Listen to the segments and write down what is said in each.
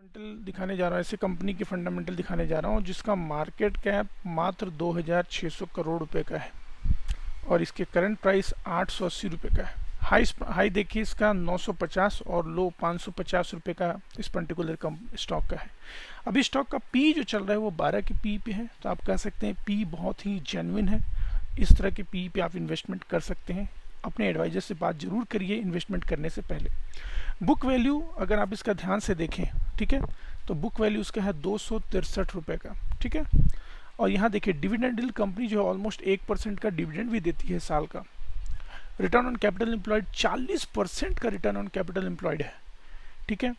Fundamental दिखाने जा रहा हूँ, ऐसे कंपनी के फंडामेंटल दिखाने जा रहा हूँ जिसका मार्केट कैप मात्र 2600 करोड़ रुपए का है और इसके करंट प्राइस 880 रुपये का है। हाई देखिए इसका 950 और लो 550 रुपये का इस पर्टिकुलर स्टॉक का है। अभी स्टॉक का पी जो चल रहा है वो 12 के पी पे है, तो आप कह सकते हैं पी बहुत ही जेन्युइन है। इस तरह के पी पे आप इन्वेस्टमेंट कर सकते हैं। अपने एडवाइजर से बात जरूर करिए इन्वेस्टमेंट करने से पहले। बुक वैल्यू अगर आप इसका ध्यान से देखें, ठीक है, तो बुक वैल्यू इसका है 263 रुपये का, ठीक है। और यहाँ देखिए डिविडेंड यील्ड कंपनी जो है ऑलमोस्ट 1% का डिविडेंड भी देती है साल का। रिटर्न ऑन कैपिटल एम्प्लॉयड 40% का रिटर्न ऑन कैपिटल एम्प्लॉयड है, ठीक है।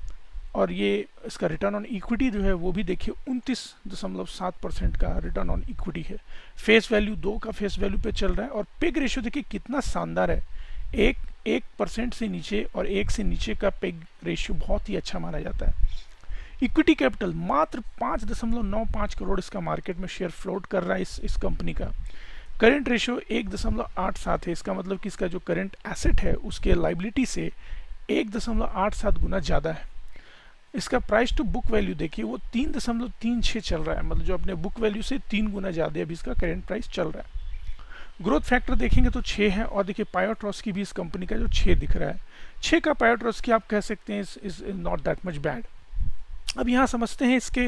और ये इसका रिटर्न ऑन इक्विटी जो है वो भी देखिए 29.7% का रिटर्न ऑन इक्विटी है। फेस वैल्यू 2 का फेस वैल्यू पे चल रहा है और पेग रेशियो देखिए कितना शानदार है। 1% से नीचे और 1 से नीचे का पेग रेशियो बहुत ही अच्छा माना जाता है। इक्विटी कैपिटल मात्र 5.95 करोड़ इसका मार्केट में शेयर फ्लोट कर रहा है इस कंपनी का। करेंट रेशियो 1.87 है, इसका मतलब कि इसका जो करेंट एसेट है उसके लाइबिलिटी से 1.87 गुना ज़्यादा है। इसका प्राइस टू बुक वैल्यू देखिए वो 3.36 चल रहा है, मतलब जो अपने बुक वैल्यू से 3 गुना ज़्यादा अभी इसका करेंट प्राइस चल रहा है। ग्रोथ फैक्टर देखेंगे तो 6 है और देखिए पायोट्रॉस की भी इस कंपनी का जो 6 दिख रहा है, 6 का पायोट्रॉस की आप कह सकते हैं is not that much bad. अब यहाँ समझते हैं इसके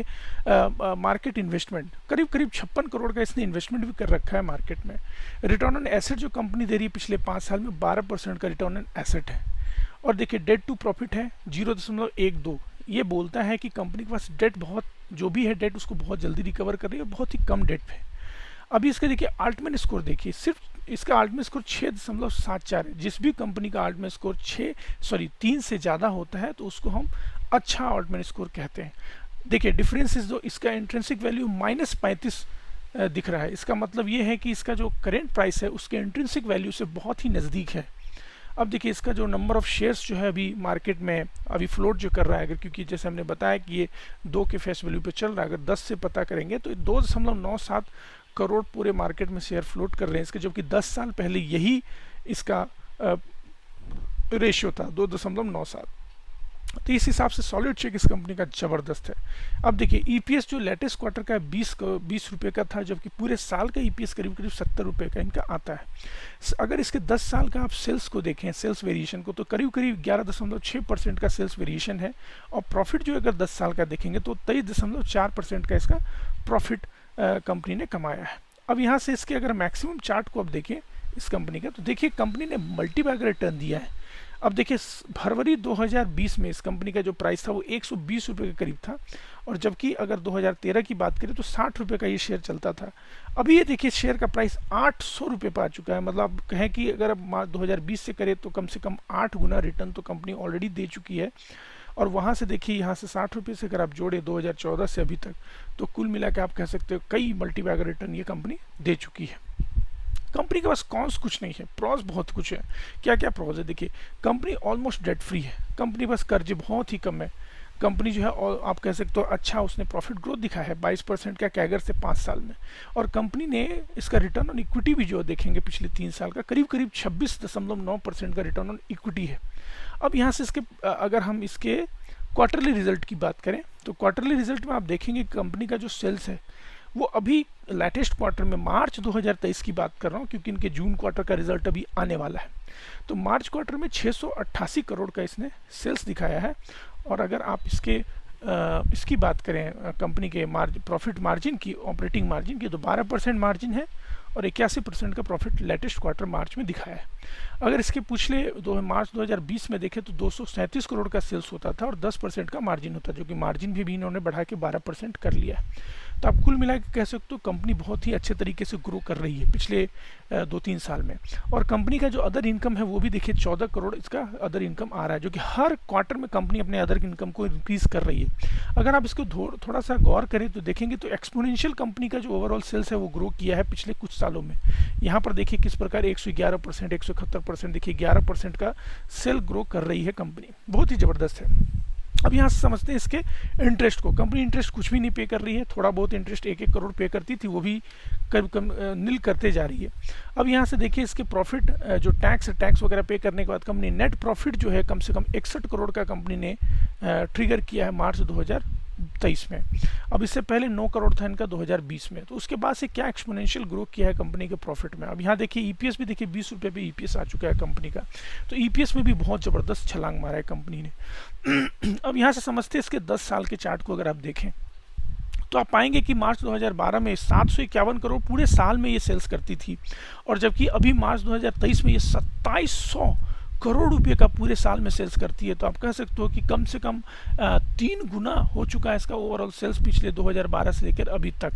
मार्केट इन्वेस्टमेंट करीब 56 करोड़ का इसने इन्वेस्टमेंट भी कर रखा है मार्केट में। रिटर्न ऑन एसेट जो कंपनी दे रही है पिछले 5 साल में 12% का रिटर्न ऑन एसेट है। और देखिए डेट टू प्रॉफिट है 0.12। ये बोलता है कि कंपनी के पास डेट बहुत जो भी है डेट उसको बहुत जल्दी रिकवर कर रही है, बहुत ही कम डेट है। अभी इसका देखिए अल्टमैन स्कोर देखिए, सिर्फ इसका अल्टमैन स्कोर 6.74 है। जिस भी कंपनी का अल्टमैन स्कोर 3 से ज़्यादा होता है तो उसको हम अच्छा अल्टमैन स्कोर कहते हैं। देखिए डिफरेंसेस जो इसका इंट्रिंसिक वैल्यू -35 दिख रहा है, इसका मतलब ये है कि इसका जो करेंट प्राइस है उसके इंट्रिंसिक वैल्यू से बहुत ही नज़दीक है। अब देखिए इसका जो नंबर ऑफ शेयर्स जो है अभी मार्केट में अभी फ्लोट जो कर रहा है, अगर क्योंकि जैसे हमने बताया कि ये 2 के फेस वैल्यू पे चल रहा है, अगर 10 से पता करेंगे तो 2.97 करोड़ पूरे मार्केट में शेयर फ्लोट कर रहे हैं इसके, जबकि 10 साल पहले यही इसका रेशियो था 2.97। तो इस हिसाब से सॉलिड चेक इस कंपनी का ज़बरदस्त है। अब देखिए ईपीएस जो लेटेस्ट क्वार्टर का 20 रुपये का था, जबकि पूरे साल का ईपीएस करीब 70 रुपये का इनका आता है। अगर इसके 10 साल का आप सेल्स को देखें, सेल्स वेरिएशन को, तो करीब 11.6% का सेल्स वेरिएशन है। और प्रॉफिट जो अगर 10 साल का देखेंगे तो 23.4% का इसका प्रॉफिट कंपनी ने कमाया है। अब यहाँ से इसके अगर मैक्सिमम चार्ट को आप देखें इस कंपनी का, तो देखिए कंपनी ने मल्टीबैगर रिटर्न दिया है। अब देखिए फरवरी 2020 में इस कंपनी का जो प्राइस था वो 120 रुपये के करीब था, और जबकि अगर 2013 की बात करें तो 60 रुपये का ये शेयर चलता था। अभी ये देखिए शेयर का प्राइस 800 रुपये पर आ चुका है। मतलब आप कहें कि अगर अब 2020 से करें तो कम से कम 8 गुना रिटर्न तो कंपनी ऑलरेडी दे चुकी है। और वहाँ से देखिए यहाँ से 60 रुपये से अगर आप जोड़े 2014 से अभी तक, तो कुल मिला के आप कह सकते हो कई मल्टीबैगर रिटर्न ये कंपनी दे चुकी है। कंपनी के पास कॉन्स कुछ नहीं है, प्रॉस बहुत कुछ है। क्या क्या प्रॉस है देखिए, कंपनी ऑलमोस्ट डेट फ्री है, कंपनी पास कर्ज बहुत ही कम है। कंपनी जो है और आप कह सकते हो अच्छा उसने प्रॉफिट ग्रोथ दिखा है 22% का कैगर से 5 साल में। और कंपनी ने इसका रिटर्न ऑन इक्विटी भी जो देखेंगे पिछले 3 साल का करीब 26.9% का रिटर्न ऑन इक्विटी है। अब यहाँ से इसके अगर हम इसके क्वार्टरली रिजल्ट की बात करें तो क्वार्टरली रिजल्ट में आप देखेंगे कंपनी का जो सेल्स है वो अभी लेटेस्ट क्वार्टर में मार्च 2023 की बात कर रहा हूँ, क्योंकि इनके जून क्वार्टर का रिजल्ट अभी आने वाला है। तो मार्च क्वार्टर में 688 करोड़ का इसने सेल्स दिखाया है। और अगर आप इसकी बात करें कंपनी के प्रॉफिट मार्जिन की, ऑपरेटिंग मार्जिन की, तो 12% मार्जिन है और 81% का प्रॉफिट लेटेस्ट क्वार्टर मार्च में दिखाया है। अगर इसके पिछले मार्च 2020 में देखें तो 237 करोड़ का सेल्स होता था और 10% का मार्जिन होता, जो कि मार्जिन भी इन्होंने बढ़ा के 12% कर लिया है। तो आप कुल मिला के कह सकते हो कंपनी बहुत ही अच्छे तरीके से ग्रो कर रही है पिछले 2-3 साल में। और कंपनी का जो अदर इनकम है वो भी देखिए 14 करोड़ इसका अदर इनकम आ रहा है, जो कि हर क्वार्टर में कंपनी अपने अदर इनकम को इंक्रीज कर रही है। अगर आप इसको थोड़ा सा गौर करें तो देखेंगे तो एक्सपोनेंशियल कंपनी का जो ओवरऑल सेल्स है वो ग्रो किया है पिछले कुछ सालों में। यहाँ पर देखिए किस प्रकार 111%, 171%, देखिए 11% का सेल ग्रो कर रही है कंपनी, बहुत ही ज़बरदस्त है। अब यहाँ से समझते हैं इसके इंटरेस्ट को। कंपनी इंटरेस्ट कुछ भी नहीं पे कर रही है, थोड़ा बहुत इंटरेस्ट 1-1 करोड़ पे करती थी, वो भी नील करते जा रही है। अब यहाँ से देखिए इसके प्रॉफिट जो टैक्स वगैरह पे करने के बाद कंपनी नेट प्रॉफिट जो है कम से कम 61 करोड़ का कंपनी ने ट्रिगर किया है मार्च 2023 में। अब इससे पहले 9 करोड़ था इनका 2020 में। तो उसके बाद से क्या एक्सपोनेंशियल ग्रो किया है कंपनी के प्रॉफिट में। अब यहाँ देखिए ईपीएस भी देखिए 20 रुपये पे ईपीएस आ चुका है कंपनी का। तो ईपीएस में भी बहुत ज़बरदस्त छलांग मारा है कंपनी ने। अब यहाँ से समझते हैं इसके 10 साल के चार्ट को अगर आप देखें तो आप पाएंगे कि मार्च 2012 में 751 करोड़ पूरे साल में ये सेल्स करती थी, और जबकि अभी मार्च 2023 में ये 2700 करोड़ रुपए का पूरे साल में सेल्स करती है। तो आप कह सकते हो कि कम से कम 3 गुना हो चुका है इसका ओवरऑल सेल्स पिछले 2012 से लेकर अभी तक।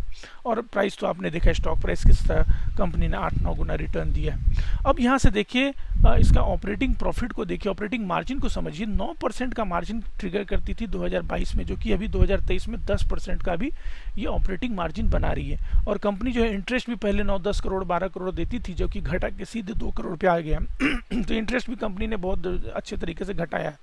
और प्राइस तो आपने देखा है, स्टॉक प्राइस किस तरह कंपनी ने 8-9 गुना रिटर्न दिया है। अब यहाँ से देखिए इसका ऑपरेटिंग प्रॉफिट को देखिए, ऑपरेटिंग मार्जिन को समझिए। 9% का मार्जिन ट्रिगर करती थी 2022 में, जो कि अभी 2023 में 10% का भी ये ऑपरेटिंग मार्जिन बना रही है। और कंपनी जो है इंटरेस्ट भी पहले 9-10 करोड़ 12 करोड़ देती थी, जो कि घटा के सीधे 2 करोड़ पे आ गया। तो इंटरेस्ट भी कंपनी ने बहुत अच्छे तरीके से घटाया है।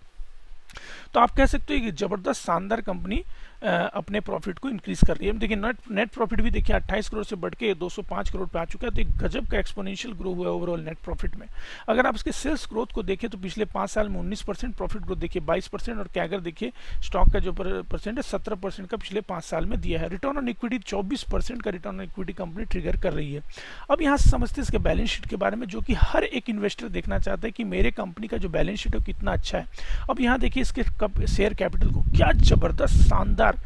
तो आप कह सकते हो कि जबरदस्त शानदार कंपनी अपने प्रॉफिट को इंक्रीज कर रही है। देखिए नेट प्रॉफिट भी देखिए 28 करोड़ से बढ़ के 205 करोड़ पे आ चुका है। तो एक गजब का एक्सपोनेंशियल ग्रो हुआ है ओवरऑल नेट प्रॉफिट में। अगर आप इसके सेल्स ग्रोथ को देखें तो पिछले 5 साल में 19% प्रॉफिट ग्रोथ देखिए, 22%, और कैगर देखिए स्टॉक का जो परसेंट है 17% का पिछले 5 साल में दिया है। रिटर्न ऑन इक्विटी 24% का return on equity company trigger कर रही है। अब यहाँ से समझते हैं इसके बैलेंस शीट के बारे में, जो कि हर एक इन्वेस्टर देखना चाहता है कि मेरे कंपनी का जो बैलेंस शीट है कितना अच्छा है। अब यहाँ देखिए इसके शेयर कैपिटल को, क्या जबरदस्त शानदार,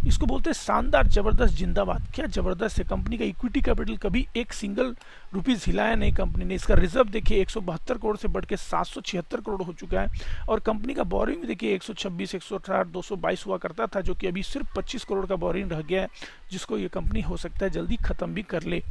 इसको बोलते हैं शानदार जबरदस्त जिंदाबाद, क्या जबरदस्त है। कंपनी का इक्विटी कैपिटल कभी एक सिंगल रुपीस हिलाया नहीं कंपनी ने। इसका रिजर्व देखिए 172 करोड़ से बढ़ के 776 करोड़ हो चुका है। और कंपनी का बोरिंग देखिए 126, 118, 222 हुआ करता था, जो कि अभी सिर्फ 25 करोड़ का बोरिंग रह गया है, जिसको ये कंपनी हो सकता है जल्दी खत्म भी कर ले।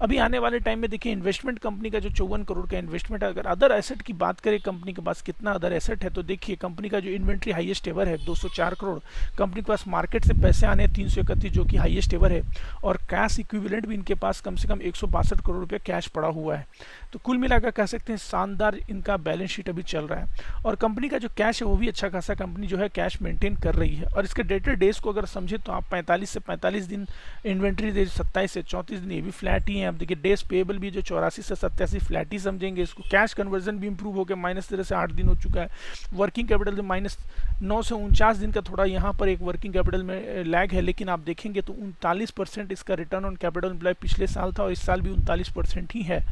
अभी आने वाले टाइम में देखिए इन्वेस्टमेंट कंपनी का जो 54 करोड़ का इन्वेस्टमेंट है। अगर अदर एसेट की बात करें कंपनी के पास कितना अदर एसेट है, तो देखिए कंपनी का जो इन्वेंट्री हाईएस्ट एवर है 204 करोड़, कंपनी के पास मार्केट से पैसे आने 331, जो कि हाईएस्ट एवर है। और कैश इक्विवेलेंट भी इनके पास कम से कम 162 करोड़ रुपये कैश पड़ा हुआ है। तो कुल मिलाकर कह सकते हैं शानदार इनका बैलेंस शीट अभी चल रहा है। और कंपनी का जो कैश है वो भी अच्छा खासा कंपनी जो है कैश मेंटेन कर रही है। और इसके डेटर डेज को अगर समझे तो आप 45 से 45 दिन, इन्वेंट्री डेज 27 से 34 दिन, ये भी फ्लैट ही है। अब देखिए डेज पेबल भी जो 84 से 87 फ्लैट ही समझेंगे इसको। कैश कन्वर्जन भी इंप्रूव होकर -13 से 8 दिन हो चुका है। वर्किंग कैपिटल -9 से 49 दिन का थोड़ा यहाँ पर एक वर्किंग कैपिटल में लैग है, लेकिन आप देखेंगे तो 39% इसका रिटर्न ऑन कैपिटल एम्प्लॉयड पिछले साल था, और इस साल भी 39% ही है।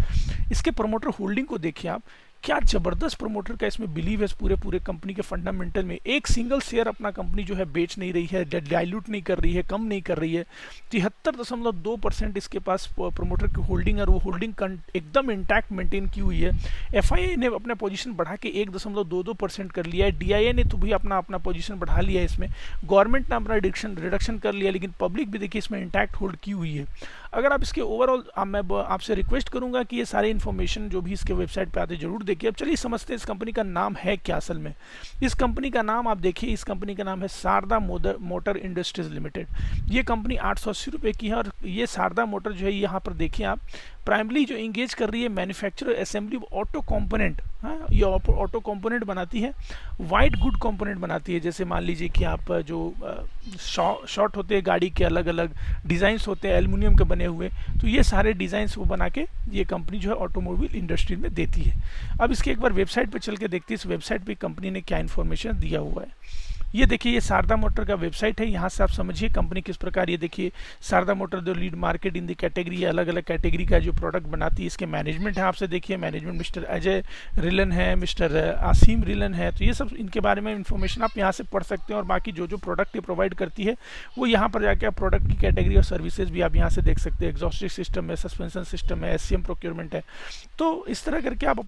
इसके प्रमोटर होल्डिंग को देखिए आप, क्या जबरदस्त प्रमोटर का इसमें बिलीव है पूरे कंपनी के फंडामेंटल में। एक सिंगल शेयर अपना कंपनी जो है बेच नहीं रही है, डाइल्यूट नहीं कर रही है, कम नहीं कर रही है। 73.2% इसके पास प्रमोटर की होल्डिंग है, और वो होल्डिंग एकदम इंटैक्ट मेंटेन की हुई है। एफआईआई ने अपना पोजीशन बढ़ा के 1.22% कर लिया है। डीआईए ने तो भी अपना पोजीशन बढ़ा लिया है इसमें। गवर्नमेंट ने अपना रिडक्शन कर लिया, लेकिन पब्लिक भी देखिए इसमें इंटैक्ट होल्ड की हुई है। अगर आप इसके ओवरऑल, मैं आपसे रिक्वेस्ट करूंगा कि ये सारे इन्फॉर्मेशन जो भी इसके वेबसाइट पे आते जरूर देखिए। अब चलिए समझते हैं इस कंपनी का नाम है क्या असल में। इस कंपनी का नाम आप देखिए, इस कंपनी का नाम है शारदा मोटर इंडस्ट्रीज लिमिटेड। ये कंपनी 880 रुपये की है। और ये शारदा मोटर जो है, यहाँ पर देखिए आप, प्राइमरी जो इंगेज कर रही है मैन्युफैक्चर असेंबली ऑटो कंपोनेंट। हाँ, ये ऑटो कंपोनेंट बनाती है, वाइट गुड कंपोनेंट बनाती है। जैसे मान लीजिए कि आप जो शॉर्ट होते हैं गाड़ी के, अलग अलग डिज़ाइंस होते हैं एल्युमिनियम के बने हुए, तो ये सारे डिज़ाइंस वो बना के ये कंपनी जो है ऑटोमोबाइल इंडस्ट्री में देती है। अब इसके एक बार वेबसाइट पे चल के देखते हैं इस वेबसाइट पे कंपनी ने क्या इन्फॉर्मेशन दिया हुआ है। ये देखिए, ये शारदा मोटर का वेबसाइट है। यहाँ से आप समझिए कंपनी किस प्रकार, ये देखिए शारदा मोटर जो lead market in the category है, अलग अलग कैटेगरी का जो प्रोडक्ट बनाती है। इसके मैनेजमेंट है, आपसे देखिए मैनेजमेंट मिस्टर अजय रिलन है, मिस्टर आसिम रिलन है। तो ये सब इनके बारे में इंफॉर्मेशन आप यहाँ से पढ़ सकते हैं। और बाकी जो प्रोडक्ट ये प्रोवाइड करती है वो यहाँ पर जाके आप प्रोडक्ट की कैटेगरी और सर्विसेज भी आप यहाँ से देख सकते हैं। एग्जॉस्टिक सिस्टम है, सस्पेंशन सिस्टम है, एससीएम प्रोक्योरमेंट है। तो इस तरह करके आप